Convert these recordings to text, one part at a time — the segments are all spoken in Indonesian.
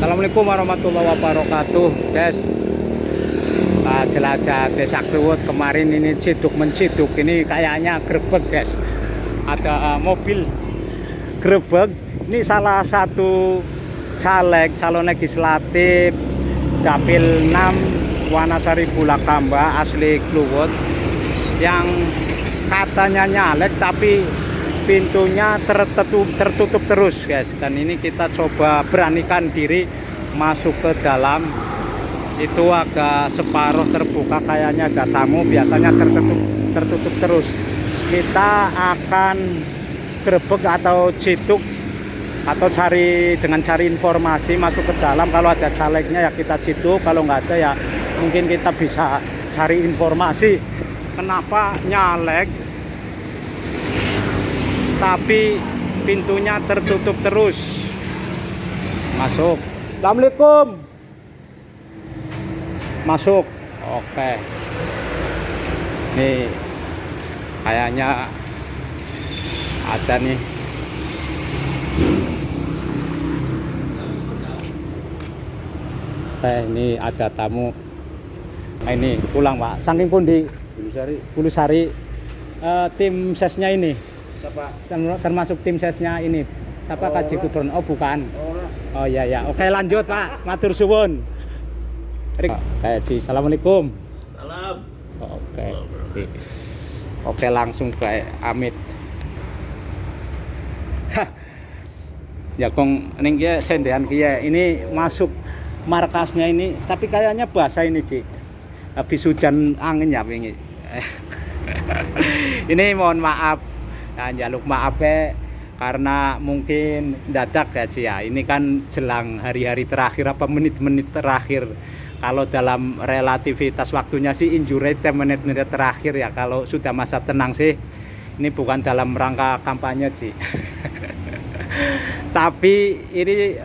Assalamualaikum warahmatullahi wabarakatuh, guys. Jelajah Desa Kluwut kemarin ini menciduk ini kayaknya grebek, guys. Ada mobil grebek. Ini salah satu caleg calon legislatif Dapil 6 Wanasari Bulakamba asli Kluwut yang katanya nyalek tapi pintunya tertutup terus, guys. Dan ini kita coba beranikan diri masuk ke dalam. Itu agak separuh terbuka, kayaknya ada tamu, biasanya tertutup terus. Kita akan grebek atau ciduk atau dengan cari informasi masuk ke dalam. Kalau ada calegnya ya kita ciduk, kalau nggak ada ya mungkin kita bisa cari informasi kenapa nyalek tapi pintunya tertutup terus. Masuk. Assalamualaikum. Masuk. Oke. Nih kayaknya ada nih. Ini ada tamu. Ini pulang, Pak. Saking pundi? Bulusari. Tim sesnya ini. Siapa? Termasuk tim sesnya ini. Siapa? Kaji Gubron? Oh, bukan. Oh iya ya. Oke, lanjut, Pak. Matur suwun. Kaji. Assalamualaikum. Salam. Oke. Oke, langsung ke Amit. Ya kong ning kiye sendean kiye. Ini masuk markasnya ini, tapi kayaknya basah ini, Ci. Habis hujan angin ya wingi. Ini mohon maaf. Nah, jaluk maaf ya, karena mungkin dadak ya, Ci, ya. Ini kan jelang hari-hari terakhir apa menit-menit terakhir. Kalau dalam relativitas waktunya sih injury rate menit-menit terakhir ya. Kalau sudah masa tenang sih ini bukan dalam rangka kampanye, Ci. Tapi ini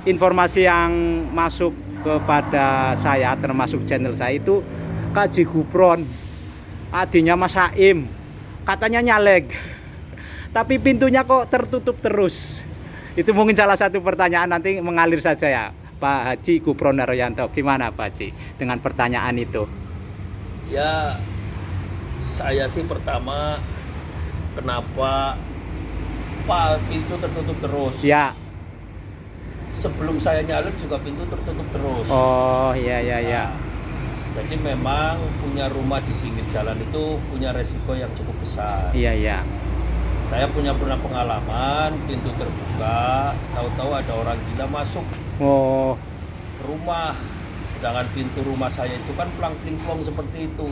informasi yang masuk kepada saya termasuk channel saya itu Kaji Gubron, adiknya Mas Saim, katanya nyalek tapi pintunya kok tertutup terus. Itu mungkin salah satu pertanyaan, nanti mengalir saja ya Pak Haji Gubron Haryanto. Gimana Pak Haji dengan pertanyaan itu? Ya, saya sih pertama kenapa Pak pintu tertutup terus? Ya. Sebelum saya nyalek juga pintu tertutup terus. Oh iya iya iya. Jadi memang punya rumah di pinggir jalan itu punya resiko yang cukup besar. Iya iya. Saya pernah pengalaman pintu terbuka, tahu-tahu ada orang gila masuk Oh. ke rumah. Sedangkan pintu rumah saya itu kan pelang-plingplong seperti itu.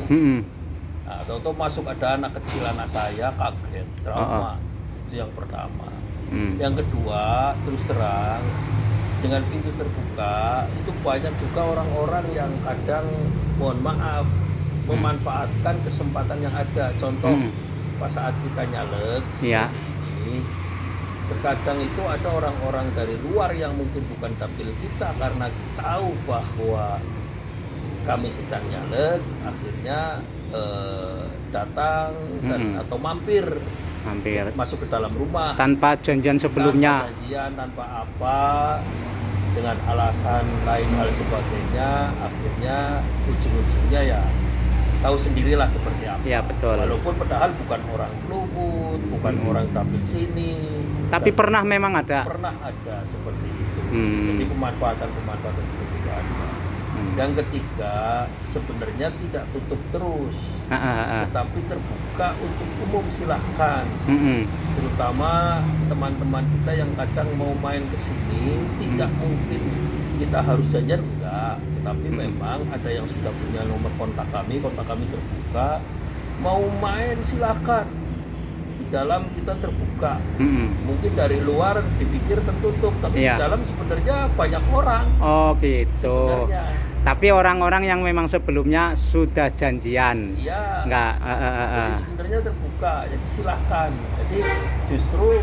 Nah, tahu-tahu masuk ada anak kecil, anak saya kaget, trauma. Itu yang pertama. Yang kedua, terus terang dengan pintu terbuka itu banyak juga orang-orang yang kadang mohon maaf memanfaatkan kesempatan yang ada. Contoh pas saat kita nyalek seperti ini, terkadang itu ada orang-orang dari luar yang mungkin bukan dapil kita, karena tahu bahwa kami sedang nyalek, akhirnya datang dan atau mampir masuk ke dalam rumah tanpa janjian sebelumnya, tanpa janjian, tanpa apa, dengan alasan lain hal sebagainya. Akhirnya ujung-ujungnya ya tahu sendirilah seperti apa. Ya betul. Walaupun padahal bukan orang Kluwut, bukan orang dapil sini, tapi pernah memang ada seperti itu. Jadi pemanfaatan seperti itu ada. Yang ketiga, sebenarnya tidak tutup terus, tetapi terbuka untuk umum, silahkan. Terutama teman-teman kita yang kadang mau main ke sini, tidak mungkin kita harus janjian, enggak. Tetapi memang ada yang sudah punya nomor kontak kami terbuka, mau main silahkan. Di dalam kita terbuka. Mungkin dari luar dipikir tertutup, tapi di dalam sebenarnya banyak orang. Oh gitu. Sebenarnya. Tapi orang-orang yang memang sebelumnya sudah janjian. Iya. Enggak. Jadi sebenarnya terbuka. Jadi silahkan. Jadi justru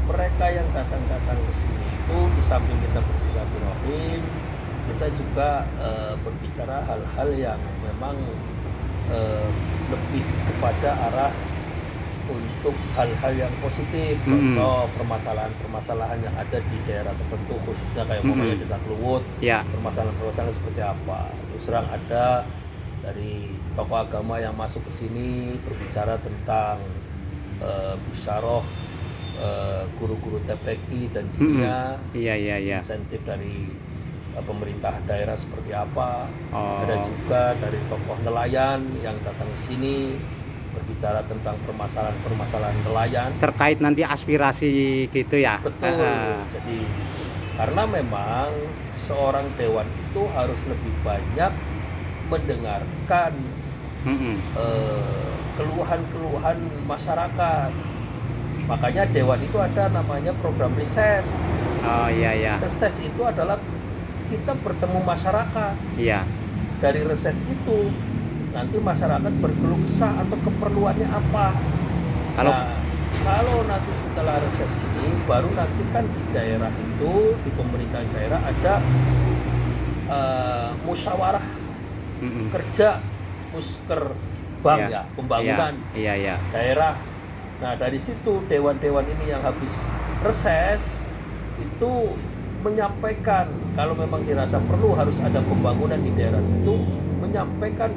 mereka yang datang ke sini itu di samping kita bersilaturahim, kita juga berbicara hal-hal yang memang lebih kepada arah untuk hal-hal yang positif, contoh permasalahan-permasalahan yang ada di daerah tertentu, khususnya kayak umpamanya Desa Kluwut, Ya. permasalahan-permasalahan seperti apa. Terus terang ada dari tokoh agama yang masuk ke sini berbicara tentang bisyarah guru-guru TPQ dan dunia, Iya. insentif dari pemerintah daerah seperti apa. Oh. Ada juga dari tokoh nelayan yang datang ke sini berbicara tentang permasalahan nelayan. Terkait nanti aspirasi gitu ya. Betul. Jadi karena memang seorang dewan itu harus lebih banyak mendengarkan keluhan-keluhan masyarakat. Makanya dewan itu ada namanya program reses. Oh iya. Reses itu adalah kita bertemu masyarakat. Iya. Dari reses itu nanti masyarakat berkeluh kesah atau keperluannya apa. Kalau nanti setelah reses ini baru nanti kan di daerah itu, di pemerintahan daerah ada musyawarah kerja muskerbang ya, pembangunan daerah. Nah dari situ dewan-dewan ini yang habis reses itu menyampaikan kalau memang dirasa perlu harus ada pembangunan di daerah situ, menyampaikan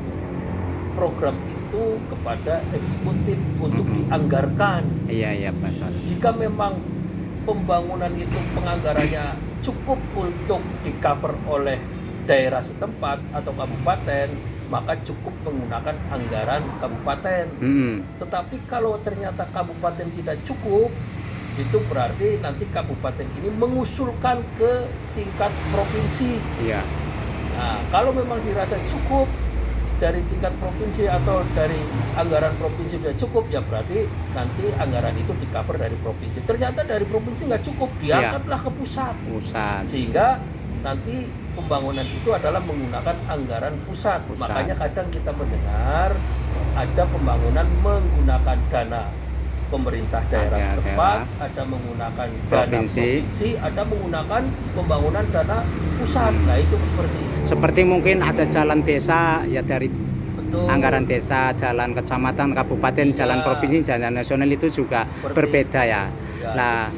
program itu kepada eksekutif untuk dianggarkan. Iya Pak. Jika memang pembangunan itu penganggarannya cukup untuk di-cover oleh daerah setempat atau kabupaten, maka cukup menggunakan anggaran kabupaten. Tetapi kalau ternyata kabupaten tidak cukup, itu berarti nanti kabupaten ini mengusulkan ke tingkat provinsi. Iya. Nah, kalau memang dirasa cukup dari tingkat provinsi atau dari anggaran provinsi sudah cukup, ya berarti nanti anggaran itu di-cover dari provinsi. Ternyata dari provinsi nggak cukup, diangkatlah ke pusat. Sehingga nanti pembangunan itu adalah menggunakan anggaran pusat. Makanya kadang kita mendengar ada pembangunan menggunakan dana pemerintah daerah setempat, ada menggunakan dana provinsi, ada menggunakan pembangunan dana pusat. Nah itu seperti mungkin ada jalan desa ya dari anggaran desa, jalan kecamatan, kabupaten, jalan provinsi, jalan nasional itu juga berbeda ya. Nah,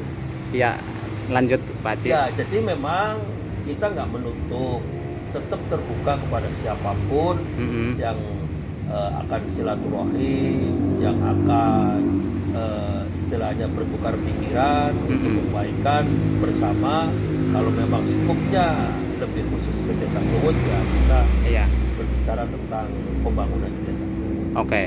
ya lanjut Pak Haji. Ya, jadi memang kita nggak menutup, tetap terbuka kepada siapapun yang akan silaturahim, yang akan istilahnya bertukar pikiran untuk kebaikan bersama. Kalau memang skopnya lebih khusus ke Desa Kluwut, ya kita berbicara tentang pembangunan di Desa Kluwut. Oke.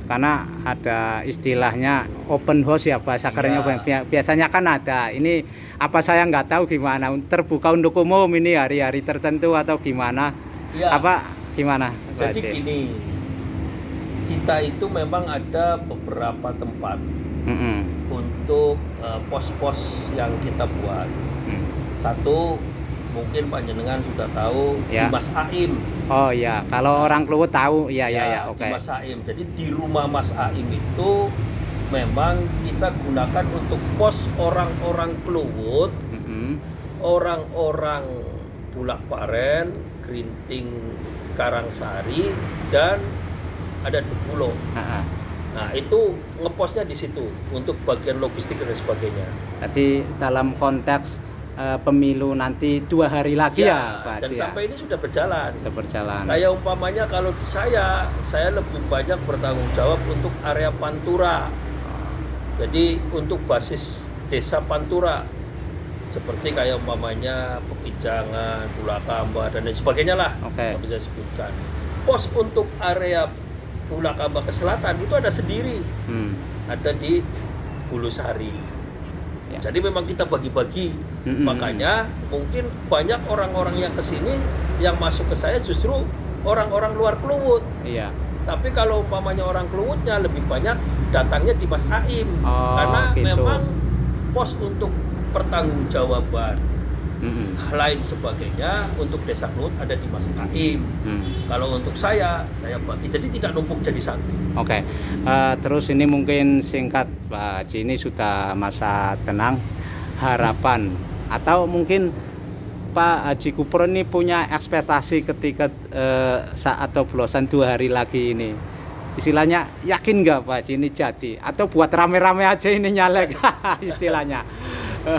Karena ada istilahnya open house ya bahasa kerennya. Biasanya kan ada ini, apa saya nggak tahu gimana, terbuka untuk umum ini hari-hari tertentu atau gimana gimana? Jadi gini, kita itu memang ada beberapa tempat untuk pos-pos yang kita buat. Satu, mungkin panjenengan sudah tahu, di Mas Aim. Oh iya, kalau orang Kluwut tahu, iya. Oke. Di Mas Aim. Jadi di rumah Mas Aim itu memang kita gunakan untuk pos orang-orang Kluwut, orang-orang Bulak Paren, Grinting, Karangsari, dan ada Depulo. Nah itu ngeposnya di situ untuk bagian logistik dan sebagainya. Jadi dalam konteks pemilu nanti 2 hari lagi ya Pak Haji. Dan sampai ini sudah berjalan. Kayak umpamanya kalau di saya lebih banyak bertanggung jawab untuk area Pantura. Jadi untuk basis desa Pantura, seperti kayak umpamanya Pepijangan, Bulakamba dan lain sebagainya lah. Bisa sebutkan. Pos untuk area Bulakamba ke selatan itu ada sendiri, ada di Bulusari. Jadi memang kita bagi-bagi. Makanya mungkin banyak orang-orang yang kesini yang masuk ke saya justru orang-orang luar Kluwut. Tapi kalau umpamanya orang Kluwutnya lebih banyak datangnya di Mas Aim, karena memang pos untuk pertanggungjawaban lain sebagainya untuk Desa Kluwut ada di Mas Aim. Kalau untuk saya bagi, jadi tidak numpuk jadi satu. Terus ini mungkin singkat Pak Haji, ini sudah masa tenang, harapan atau mungkin Pak Haji Kupro ini punya ekspektasi ketika saat coblosan 2 hari lagi ini istilahnya yakin nggak Pak ini jadi atau buat rame-rame aja ini nyalek istilahnya.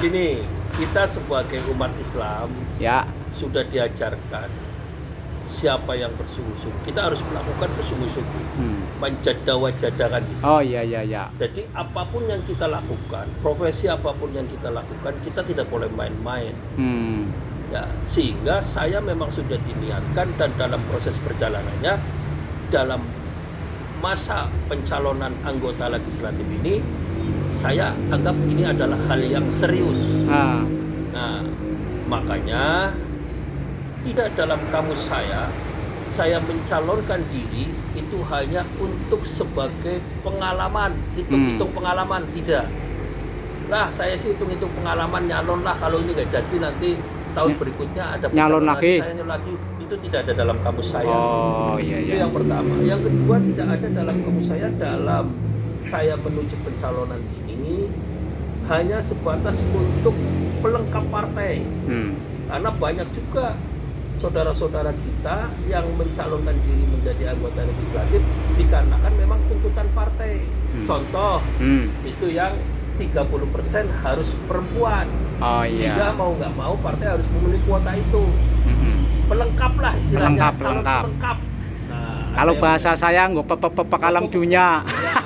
Gini, kita sebagai umat Islam Ya. sudah diajarkan siapa yang bersungguh-sungguh. Kita harus melakukan bersungguh-sungguh. Manjada wajadakan. Oh iya iya ya. Jadi apapun yang kita lakukan, profesi apapun yang kita lakukan, kita tidak boleh main-main. Ya, sehingga saya memang sudah diniatkan dan dalam proses perjalanannya, dalam masa pencalonan anggota legislatif ini, saya anggap ini adalah hal yang serius. Nah, makanya tidak dalam kamus saya mencalonkan diri itu hanya untuk sebagai pengalaman, hitung-hitung pengalaman, tidak. Lah, saya sih hitung-hitung pengalaman, nyalon lah, kalau ini nggak jadi nanti tahun berikutnya ada nyalon lagi. Saya nyalon lagi, itu tidak ada dalam kamus saya. Oh iya Itu iya. yang pertama. Yang kedua, tidak ada dalam kamus saya dalam saya menuju pencalonan ini hanya sebatas untuk pelengkap partai. Karena banyak juga saudara-saudara kita yang mencalonkan diri menjadi anggota legislatif dikarenakan memang tuntutan partai. Contoh, itu yang 30% harus perempuan. Oh iya. Sehingga mau nggak mau partai harus memenuhi kuota itu. Pelengkap lah istilahnya, calon pelengkap. Nah, kalau bahasa saya nggak pekalam dunia. Ya,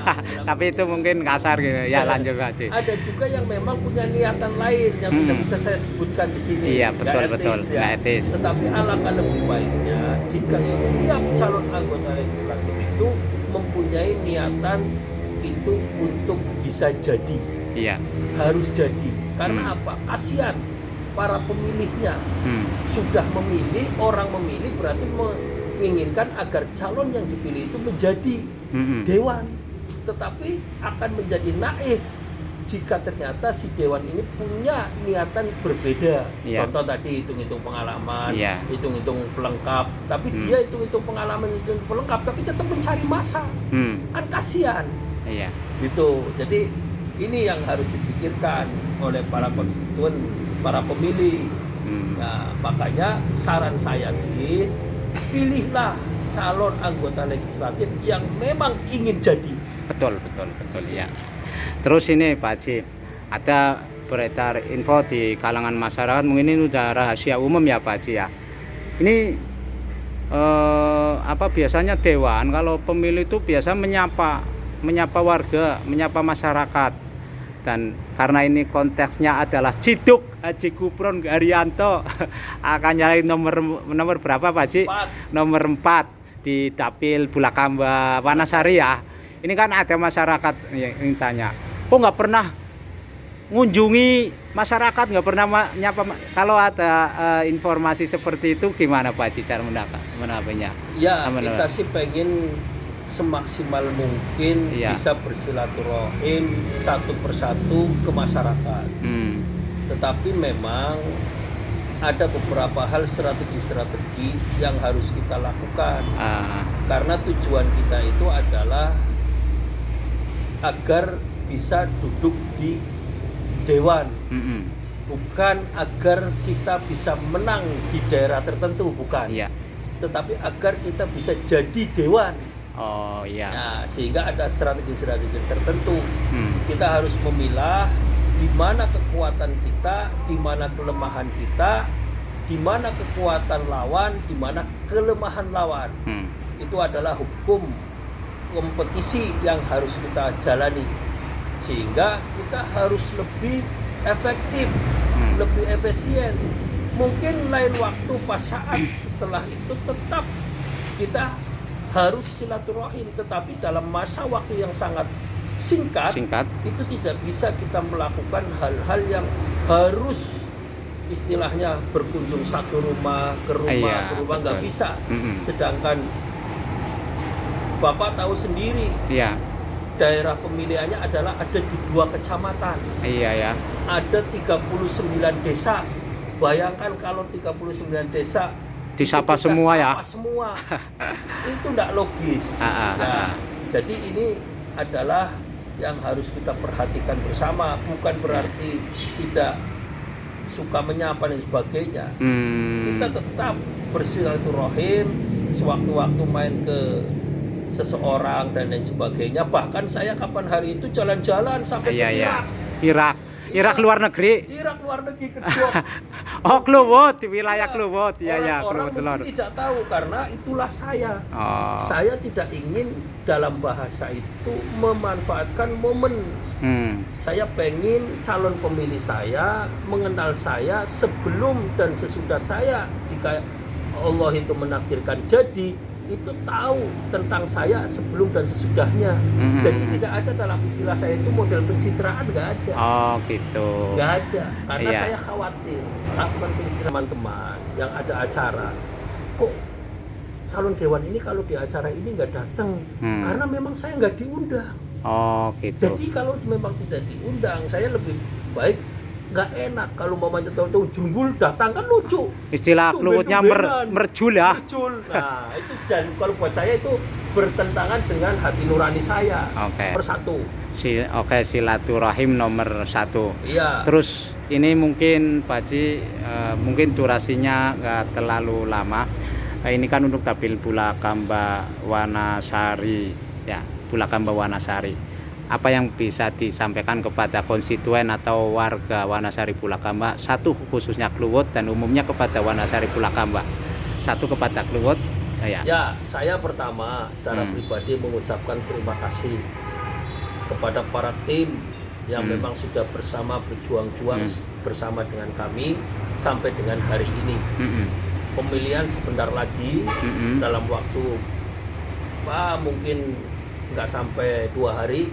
tapi itu mungkin kasar gitu. Ya lanjut Pak Haji. Ada juga yang memang punya niatan lain yang tidak bisa saya sebutkan di sini. Iya betul Nggak betul, etis, nggak etis. Tetapi alangkah lebih baiknya jika setiap calon anggota legislatif itu mempunyai niatan itu untuk bisa jadi. Iya. Harus jadi. Karena apa? Kasihan para pemilihnya. Sudah memilih, orang memilih berarti menginginkan agar calon yang dipilih itu menjadi dewan. Tetapi akan menjadi naif jika ternyata si dewan ini punya niatan berbeda. Contoh tadi hitung-hitung pengalaman, hitung-hitung pelengkap. Tapi dia hitung-hitung pengalaman, hitung pelengkap, tapi tetap mencari masa. Kan kasihan. Iya. Gitu. Jadi ini yang harus dipikirkan oleh para konstituen, para pemilih. Nah, makanya saran saya sih, pilihlah calon anggota legislatif yang memang ingin jadi. Betul ya. Terus ini Pak Haji, ada beredar info di kalangan masyarakat, mungkin ini udah rahasia umum ya Pak Haji ya. Ini biasanya dewan kalau pemilu itu biasa menyapa warga, menyapa masyarakat. Dan karena ini konteksnya adalah Ciduk Haji Gufron Haryanto akan nyalek nomor berapa Pak Haji? Nomor 4 di Dapil Bulakamba Wanasari ya. Ini kan ada masyarakat yang tanya, kok nggak pernah mengunjungi masyarakat, nggak pernah nyapa. Kalau ada informasi seperti itu gimana Pak Haji cara menanggapinya? Ya, kita sih pengen semaksimal mungkin bisa bersilaturahim satu persatu ke masyarakat. Tetapi memang ada beberapa hal strategi yang harus kita lakukan. Karena tujuan kita itu adalah agar bisa duduk di dewan, bukan agar kita bisa menang di daerah tertentu, bukan. Tetapi agar kita bisa jadi dewan. Oh iya. Nah, sehingga ada strategi-strategi tertentu. Kita harus memilah di mana kekuatan kita, di mana kelemahan kita, di mana kekuatan lawan, di mana kelemahan lawan. Itu adalah hukum kompetisi yang harus kita jalani. Sehingga kita harus lebih efektif, lebih efisien. Mungkin lain waktu pas saat setelah itu tetap kita harus silaturahim, tetapi dalam masa waktu yang sangat singkat itu tidak bisa kita melakukan hal-hal yang harus istilahnya berkunjung satu rumah ke rumah nggak bisa. Sedangkan Bapak tahu sendiri, daerah pemilihannya adalah ada di 2 kecamatan. Ada 39 desa. Bayangkan kalau 39 desa disapa semua ya. Itu tidak logis. Jadi ini adalah yang harus kita perhatikan bersama. Bukan berarti tidak suka menyapa dan sebagainya. Kita tetap bersilaturahim, sewaktu-waktu main ke seseorang dan lain sebagainya. Bahkan saya kapan hari itu jalan-jalan sampai Iya, ke iya. Irak. Irak luar negeri. Irak luar negeri kedua. Oh, Kluwut, wilayah Kluwut. Iya, iya, Orang-orang Kluwut Lor. mungkin tidak tahu karena itulah saya. Oh. Saya tidak ingin dalam bahasa itu memanfaatkan momen. Saya pengen calon pemilih saya mengenal saya sebelum dan sesudah saya. Jika Allah itu menakdirkan jadi, itu tahu tentang saya sebelum dan sesudahnya. Jadi tidak ada dalam istilah saya itu model pencitraan, nggak ada. Oh, gitu. Nggak ada, karena Iya. saya khawatir bukan pencitraan teman-teman yang ada acara. Kok calon dewan ini kalau di acara ini nggak datang? Karena memang saya nggak diundang. Oh, gitu. Jadi kalau memang tidak diundang, saya lebih baik nggak enak kalau mamanya tahu-tahu Junggul datang, kan lucu. Istilah Kluwutnya merjul ya. Merjul. Nah, itu jangan, kalau buat saya itu bertentangan dengan hati nurani saya. Oke. Persatu. Oke, silaturahim nomor 1. Iya. Terus ini mungkin Pak Haji, mungkin durasinya nggak terlalu lama. Ini kan untuk Dapil Bulakamba Wanasari, ya, Bulakamba Wanasari. Apa yang bisa disampaikan kepada konstituen atau warga Wanasari Bulakamba, satu khususnya Kluwut dan umumnya kepada Wanasari Bulakamba, satu kepada Kluwut, ya. Ya, saya pertama secara pribadi mengucapkan terima kasih kepada para tim yang memang sudah bersama berjuang-juang bersama dengan kami sampai dengan hari ini. Pemilihan sebentar lagi dalam waktu mungkin nggak sampai 2 hari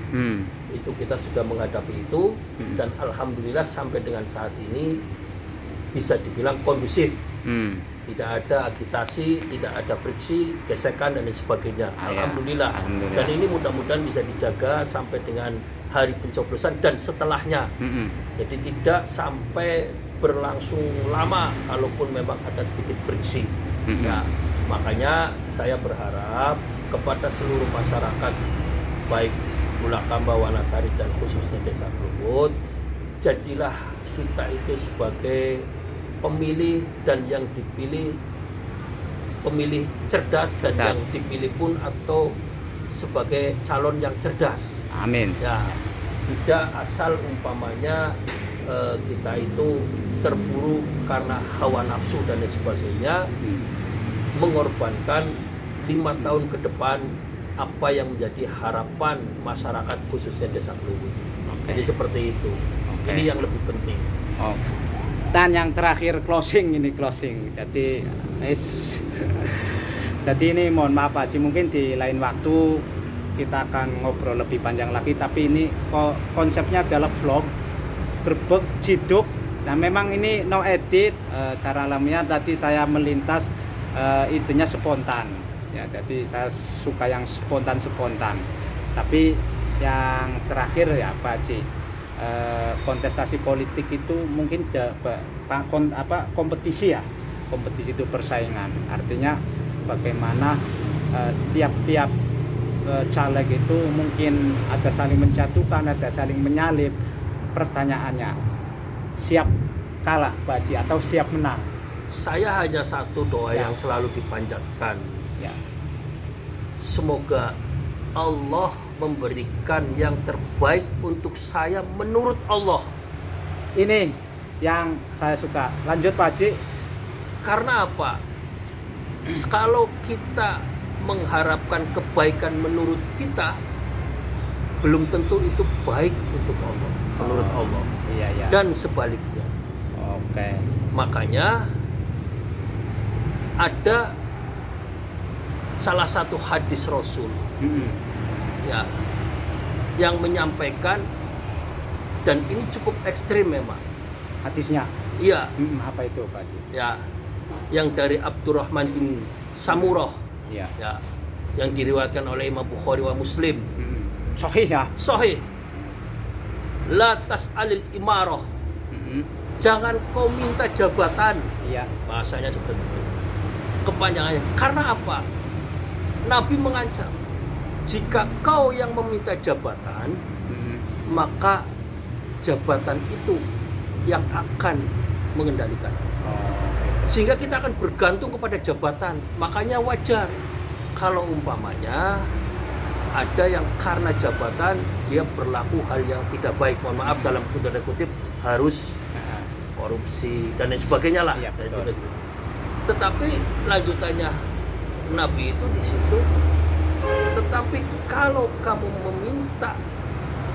itu kita sudah menghadapi itu dan alhamdulillah sampai dengan saat ini bisa dibilang kondusif. Tidak ada agitasi, tidak ada friksi, gesekan dan lain sebagainya. Alhamdulillah. Dan ini mudah-mudahan bisa dijaga sampai dengan hari pencoblosan dan setelahnya. Jadi tidak sampai berlangsung lama kalaupun memang ada sedikit friksi. Nah, makanya saya berharap kepada seluruh masyarakat baik Bulakamba, Wanasari dan khususnya Desa Kluwut, jadilah kita itu sebagai pemilih dan yang dipilih pemilih cerdas dan yang dipilih pun atau sebagai calon yang cerdas. Amin. Ya, tidak asal umpamanya kita itu terburu karena hawa nafsu dan lain sebagainya, mengorbankan 5 tahun ke depan apa yang menjadi harapan masyarakat khususnya Desa Kluwut. Jadi seperti itu. Ini yang lebih penting. Dan yang terakhir closing. Jadi jadi ini mohon maaf Pak Haji, mungkin di lain waktu kita akan ngobrol lebih panjang lagi, tapi ini konsepnya adalah vlog berbek ciduk. Nah, memang ini no edit, cara alamiah tadi saya melintas, idenya spontan. Ya, jadi saya suka yang spontan. Tapi yang terakhir ya Pak Haji, kontestasi politik itu mungkin kompetisi ya. Kompetisi itu persaingan. Artinya bagaimana tiap-tiap caleg itu mungkin ada saling menjatuhkan, ada saling menyalip. Pertanyaannya, siap kalah Pak Haji atau siap menang? Saya hanya satu doa yang selalu dipanjatkan. Ya. Semoga Allah memberikan yang terbaik untuk saya menurut Allah. Ini yang saya suka. Lanjut Pak Haji. Karena apa? Kalau kita mengharapkan kebaikan menurut kita, belum tentu itu baik untuk Allah, menurut Allah. Iya. Dan sebaliknya. Oke. Makanya ada salah satu hadis Rasul ya yang menyampaikan, dan ini cukup ekstrim memang Hadisnya. iya. Apa itu Pak Haji? Ya, yang dari Abdurrahman bin Samurah Iya. ya, yang diriwayatkan oleh Imam Bukhari wa Muslim. Sahih ya. Sahih. La tas'alil imarah. Jangan kau minta jabatan. Iya. Bahasanya seperti itu. Kepanjangannya. Karena apa? Nabi mengancam, jika kau yang meminta jabatan, maka jabatan itu yang akan mengendalikan. Sehingga kita akan bergantung kepada jabatan. Makanya wajar kalau umpamanya ada yang karena jabatan dia berlaku hal yang tidak baik, mohon maaf dalam tanda kutip, harus korupsi dan lain sebagainya lah. Iya, Saya betul. tidak- Tetapi lanjutannya Nabi itu di situ. Tetapi kalau kamu meminta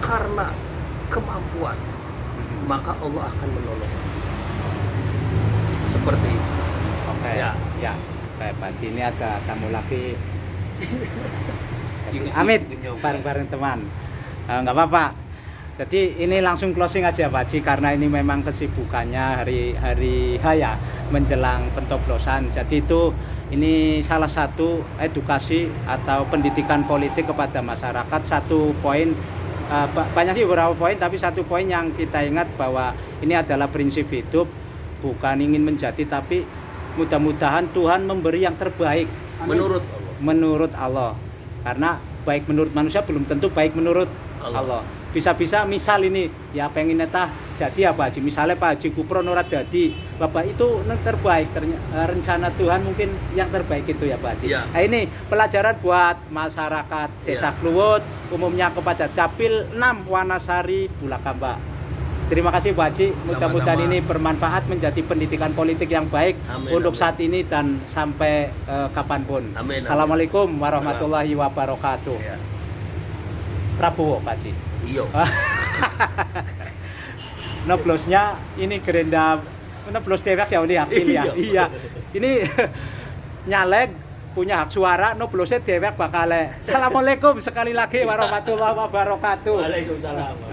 karena kemampuan, maka Allah akan menolong. Seperti itu. Oke. Ya. Ya. Baik, Pak Haji, ini ada tamu lagi. Ikut- Amit ikut nyoba. bareng-bareng teman. Nggak apa-apa. Jadi ini langsung closing aja Pak Haji, karena ini memang kesibukannya hari H ya, menjelang pencoblosan. Jadi itu ini salah satu edukasi atau pendidikan politik kepada masyarakat. Satu poin, banyak sih beberapa poin, tapi satu poin yang kita ingat bahwa ini adalah prinsip hidup, bukan ingin menjadi, tapi mudah-mudahan Tuhan memberi yang terbaik Menurut Allah. menurut Allah. Karena baik menurut manusia belum tentu baik menurut Allah. Bisa-bisa misal ini ya pengen netah jadi apa Haji, misalnya Pak Haji Kupron ora dadi Bapak, itu terbaik, rencana Tuhan mungkin yang terbaik itu ya Pak Haji. Ya. Nah, ini pelajaran buat masyarakat Desa Ya. Kluwut, umumnya kepada Dapil 6 Wanasari Bulakamba. Terima kasih Pak Haji, mudah-mudahan Sama-sama. ini bermanfaat menjadi pendidikan politik yang baik Amin, untuk amin. saat ini dan sampai kapanpun. Amin, amin. Assalamualaikum warahmatullahi wabarakatuh. Ya. Prabowo Pak Haji. Iya. Noblosnya ini gerenda noblos dewek ya ini hakil ya. Iya. Iya. Ini nyalek punya hak suara, noblosnya dewek bakal. Assalamualaikum sekali lagi warahmatullahi wabarakatuh. Waalaikumsalam.